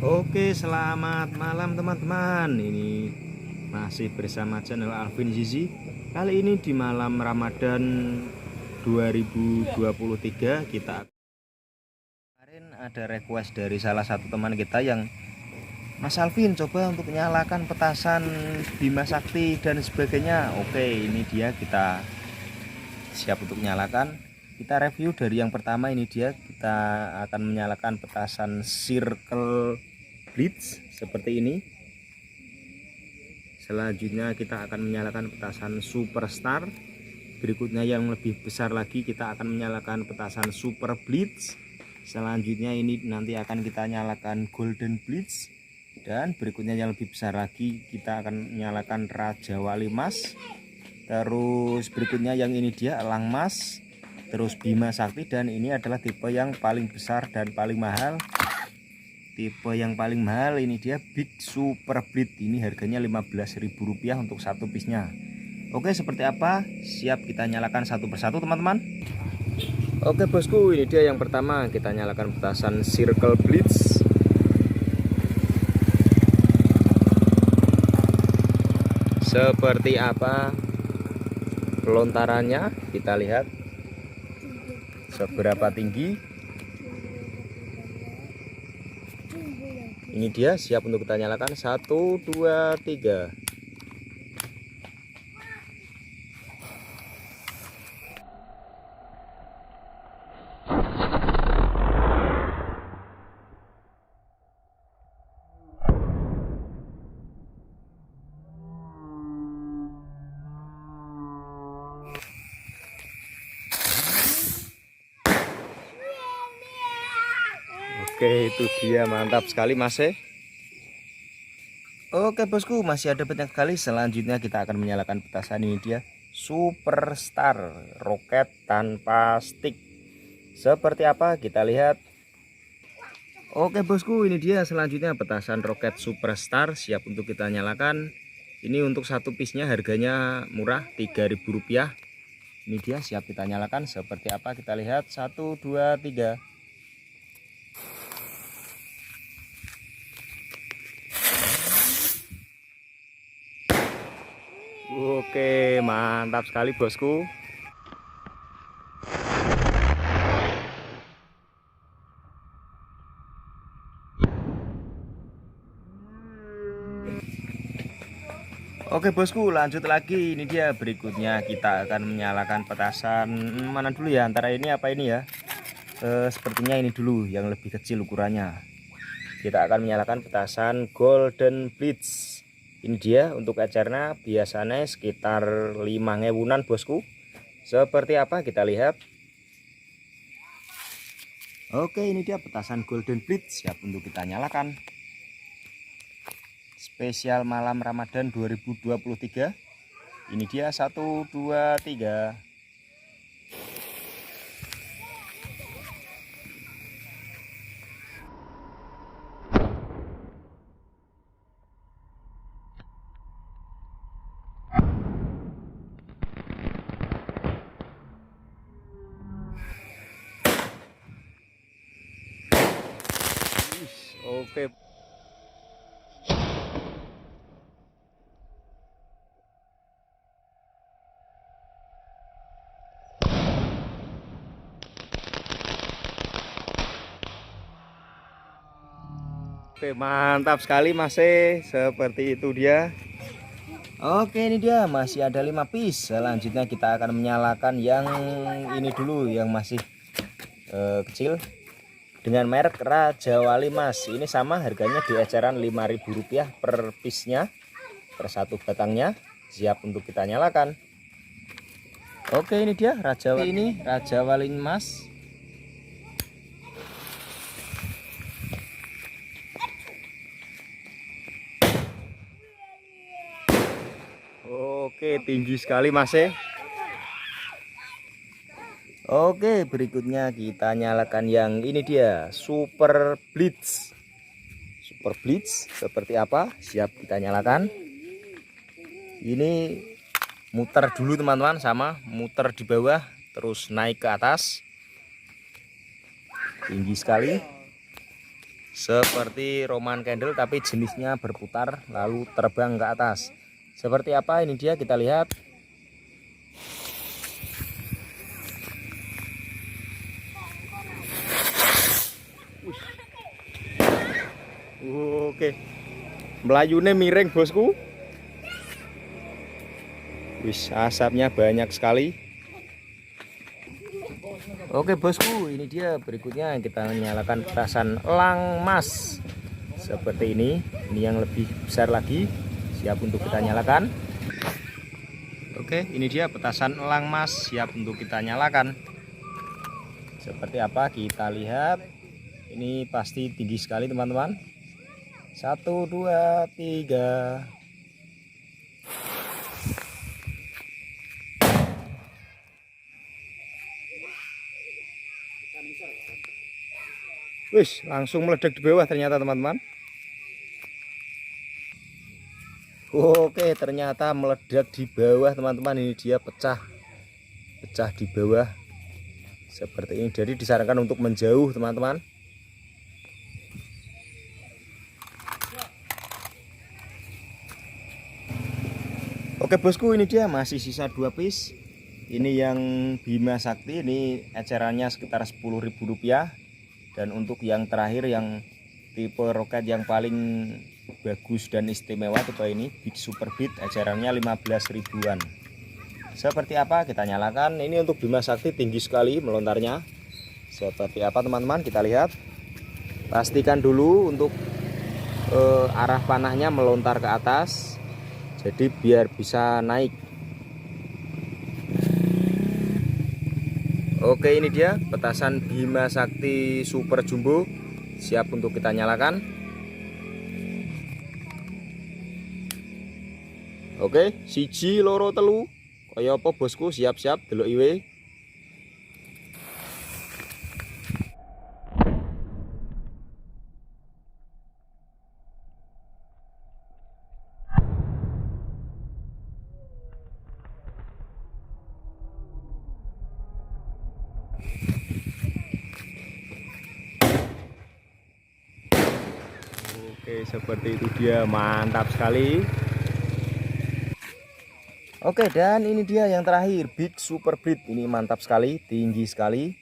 Oke, selamat malam teman-teman. Ini masih bersama channel Alvin Zizi. Kali ini di malam Ramadan 2023 kita kemarin ada request dari salah satu teman kita yang Mas Alvin coba untuk nyalakan petasan Bima Sakti dan sebagainya. Oke, ini dia, kita siap untuk nyalakan. Kita review dari yang pertama. Ini dia, kita akan menyalakan petasan circle blitz seperti ini. Selanjutnya kita akan menyalakan petasan superstar. Berikutnya yang lebih besar lagi kita akan menyalakan petasan super blitz. Selanjutnya ini nanti akan kita nyalakan golden blitz. Dan berikutnya yang lebih besar lagi kita akan menyalakan Raja Wali Mas. Terus berikutnya yang ini dia elang mas, terus Bima Sakti, dan ini adalah tipe yang paling besar dan paling mahal. Tipe yang paling mahal ini dia Big Super Blitz. Ini harganya Rp15.000 untuk satu piece-nya. Oke, seperti apa? Siap kita nyalakan satu persatu teman-teman. Oke bosku, ini dia yang pertama, kita nyalakan petasan Circle Blitz. Seperti apa lontarannya, kita lihat seberapa tinggi. Ini dia, siap untuk kita nyalakan. 1, 2, 3. Oke, itu dia, mantap sekali Mas. Oke bosku, masih ada banyak kali. Selanjutnya kita akan menyalakan petasan. Ini dia superstar roket tanpa stick. Seperti apa kita lihat. Oke bosku, ini dia selanjutnya petasan roket superstar, siap untuk kita nyalakan. Ini untuk satu piece-nya harganya murah, Rp3.000. Ini dia, siap kita nyalakan. Seperti apa kita lihat. 1, 2, 3. Oke, mantap sekali bosku. Oke bosku, lanjut lagi. Ini dia, berikutnya kita akan menyalakan petasan mana dulu ya, antara ini apa ini ya. Sepertinya ini dulu, yang lebih kecil ukurannya. Kita akan menyalakan petasan golden blitz. Ini dia, untuk ecernya biasanya sekitar 5.000-an bosku. Seperti apa kita lihat. Oke, ini dia petasan golden blitz, siap untuk kita nyalakan. Spesial malam Ramadan 2023. Ini dia, 1, 2, 3. Oke. Oke, mantap sekali Mas. Seperti itu dia. Oke, ini dia, masih ada 5 piece. Selanjutnya kita akan menyalakan yang ini dulu, yang masih kecil, dengan merek Raja Wali Mas. Ini sama harganya di eceran Rp5.000 per piece-nya, per satu batangnya. Siap untuk kita nyalakan. Oke, ini dia Raja Wali Mas. Oke, tinggi sekali Mas. Oke, berikutnya kita nyalakan yang ini dia, super blitz. Super blitz seperti apa? Siap kita nyalakan. Ini muter dulu teman-teman, sama muter di bawah terus naik ke atas. Tinggi sekali. seperti Roman candle tapi jenisnya berputar lalu terbang ke atas. Seperti apa ini dia, kita lihat. Oke, melayunya miring bosku. Wis, asapnya banyak sekali. Oke bosku, ini dia berikutnya kita nyalakan petasan elang mas seperti ini yang lebih besar lagi, siap untuk kita nyalakan. Oke, ini dia petasan elang mas siap untuk kita nyalakan. Seperti apa kita lihat. Ini pasti tinggi sekali teman-teman. 1 2 3. Wis, langsung meledak di bawah ternyata teman-teman. Oke, ternyata meledak di bawah teman-teman. Ini dia pecah di bawah seperti ini. Jadi disarankan untuk menjauh teman-teman. Oke bosku, ini dia masih sisa 2 piece. Ini yang Bima Sakti, ini ecerannya sekitar Rp10.000. Dan untuk yang terakhir yang tipe roket yang paling bagus dan istimewa tipe ini Big Super Beat, ecerannya 15 ribuan. Seperti apa kita nyalakan. Ini untuk Bima Sakti tinggi sekali melontarnya. Seperti apa teman-teman, kita lihat. Pastikan dulu untuk arah panahnya melontar ke atas, jadi biar bisa naik. Oke, ini dia petasan Bima Sakti Super Jumbo siap untuk kita nyalakan. Oke, 1 2 3 kaya apa bosku, siap-siap delok iwe. Oke, seperti itu dia, mantap sekali. Oke, dan ini dia yang terakhir Big Super Beat. Ini mantap sekali, tinggi sekali.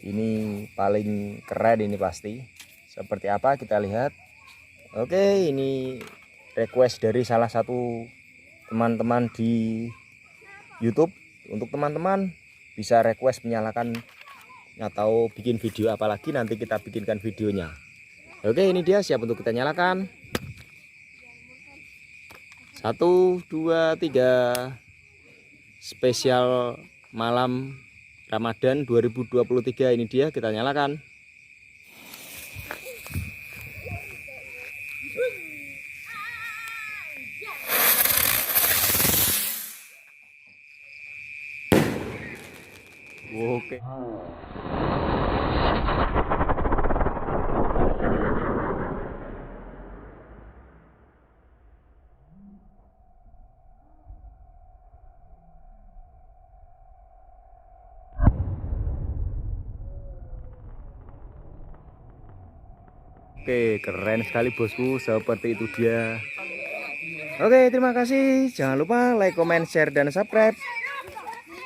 Ini paling keren ini pasti. Seperti apa kita lihat. Oke, ini request dari salah satu teman-teman di YouTube. Untuk teman-teman bisa request menyalakan atau bikin video apalagi, nanti kita bikinkan videonya. Oke, ini dia siap untuk kita nyalakan. 1 2 3. Spesial malam Ramadan 2023, ini dia kita nyalakan. Oke. Oke, keren sekali bosku, seperti itu dia. Oke, terima kasih. Jangan lupa like, comment, share, dan subscribe.